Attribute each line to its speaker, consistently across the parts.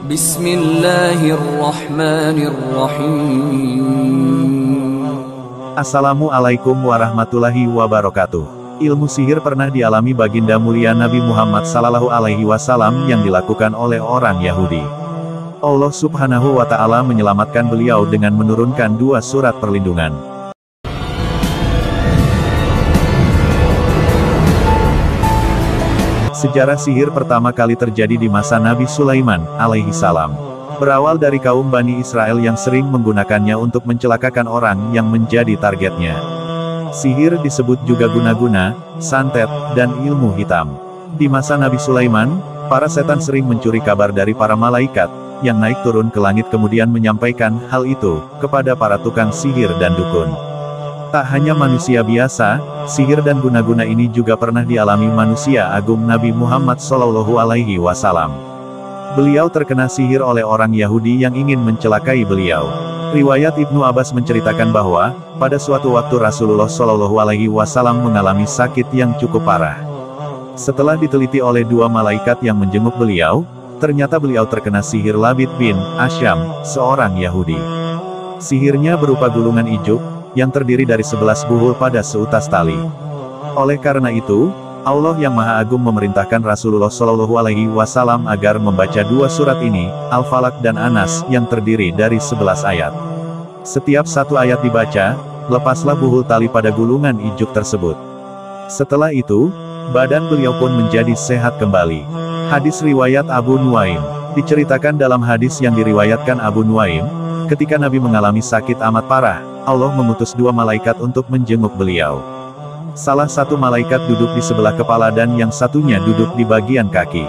Speaker 1: Bismillahirrahmanirrahim.
Speaker 2: Assalamualaikum warahmatullahi wabarakatuh. Ilmu sihir pernah dialami baginda mulia Nabi Muhammad SAW yang dilakukan oleh orang Yahudi. Allah Subhanahu wa Ta'ala menyelamatkan beliau dengan menurunkan 2 surat perlindungan. Sejarah sihir pertama kali terjadi di masa Nabi Sulaiman alaihissalam. Berawal dari kaum Bani Israel yang sering menggunakannya untuk mencelakakan orang yang menjadi targetnya. Sihir disebut juga guna-guna, santet, dan ilmu hitam. Di masa Nabi Sulaiman, para setan sering mencuri kabar dari para malaikat, yang naik turun ke langit kemudian menyampaikan hal itu, kepada para tukang sihir dan dukun. Tak hanya manusia biasa, sihir dan guna-guna ini juga pernah dialami manusia agung Nabi Muhammad SAW. Beliau terkena sihir oleh orang Yahudi yang ingin mencelakai beliau. Riwayat Ibnu Abbas menceritakan bahwa, pada suatu waktu Rasulullah SAW mengalami sakit yang cukup parah. Setelah diteliti oleh 2 malaikat yang menjenguk beliau, ternyata beliau terkena sihir Labid bin Asyam, seorang Yahudi. Sihirnya berupa gulungan ijuk, yang terdiri dari 11 buhul pada seutas tali. Oleh karena itu, Allah yang Maha Agung memerintahkan Rasulullah SAW agar membaca 2 surat ini, Al-Falaq dan An-Nas, yang terdiri dari 11 ayat. Setiap satu ayat dibaca, lepaslah buhul tali pada gulungan ijuk tersebut. Setelah itu, badan beliau pun menjadi sehat kembali. Hadis riwayat Abu Nuaim. Diceritakan dalam hadis yang diriwayatkan Abu Nuaim, ketika Nabi mengalami sakit amat parah, Allah mengutus 2 malaikat untuk menjenguk beliau. Salah satu malaikat duduk di sebelah kepala dan yang satunya duduk di bagian kaki.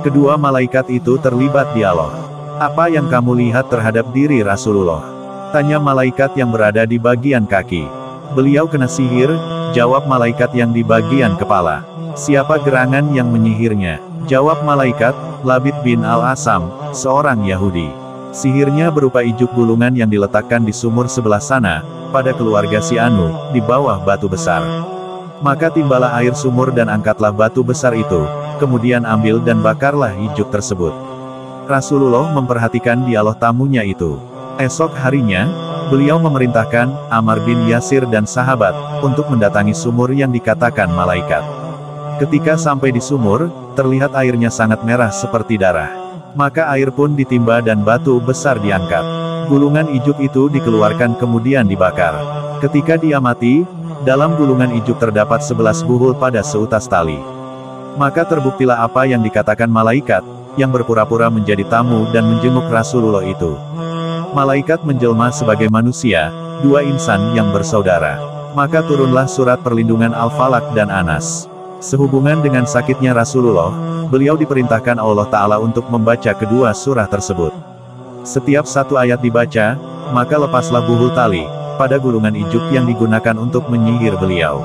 Speaker 2: Kedua malaikat itu terlibat dialog. "Apa yang kamu lihat terhadap diri Rasulullah?" tanya malaikat yang berada di bagian kaki. "Beliau kena sihir," jawab malaikat yang di bagian kepala. "Siapa gerangan yang menyihirnya?" jawab malaikat, Labid bin Al-Asam, seorang Yahudi. Sihirnya berupa ijuk gulungan yang diletakkan di sumur sebelah sana, pada keluarga si Anu, di bawah batu besar. Maka timbalah air sumur dan angkatlah batu besar itu, kemudian ambil dan bakarlah ijuk tersebut. Rasulullah memperhatikan dialog tamunya itu. Esok harinya, beliau memerintahkan Ammar bin Yasir dan sahabat, untuk mendatangi sumur yang dikatakan malaikat. Ketika sampai di sumur, terlihat airnya sangat merah seperti darah. Maka air pun ditimba dan batu besar diangkat. Gulungan ijuk itu dikeluarkan kemudian dibakar. Ketika diamati, dalam gulungan ijuk terdapat 11 buhul pada seutas tali. Maka terbuktilah apa yang dikatakan malaikat, yang berpura-pura menjadi tamu dan menjenguk Rasulullah itu. Malaikat menjelma sebagai manusia, 2 insan yang bersaudara. Maka turunlah surat perlindungan Al-Falaq dan An-Nas. Sehubungan dengan sakitnya Rasulullah, beliau diperintahkan Allah Ta'ala untuk membaca kedua surah tersebut. Setiap satu ayat dibaca, maka lepaslah buhul tali, pada gulungan ijuk yang digunakan untuk menyihir beliau.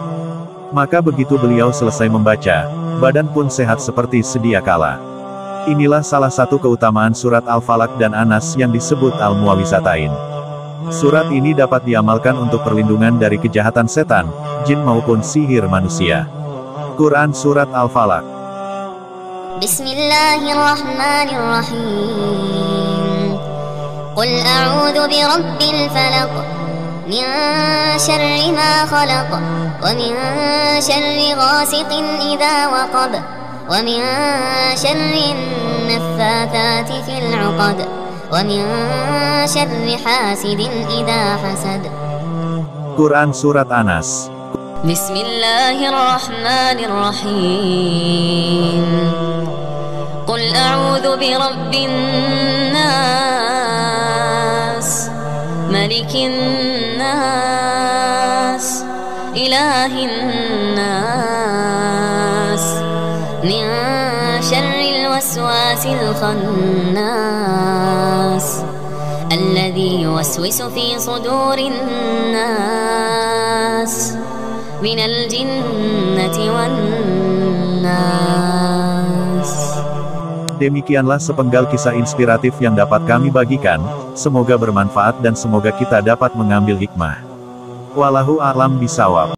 Speaker 2: Maka begitu beliau selesai membaca, badan pun sehat seperti sedia kala. Inilah salah satu keutamaan surat Al-Falaq dan An-Nas yang disebut Al-Mu'awwizatain. Surat ini dapat diamalkan untuk perlindungan dari kejahatan setan, jin maupun sihir manusia. Quran Surat Al-Falaq.
Speaker 3: Bismillahirrahmanirrahim. Qul a'udzu birabbil falaq, min syarri ma khalaq, wa min syarri ghasiqin idza waqab, wa min syarri naffathati fil 'uqad, wa min syarri hasidin idza hasad.
Speaker 2: Quran Surat An-Nas.
Speaker 3: Bismillahirrahmanirrahim. Qul a'udzu birabbin nas, malikin nas, ilahin nas, min syarril waswasil khannas, alladzi yuwaswisu fi sudurin nas, minal jinnati wan nas.
Speaker 2: Demikianlah sepenggal kisah inspiratif yang dapat kami bagikan, semoga bermanfaat dan semoga kita dapat mengambil hikmah. Wallahu a'lam bishawab.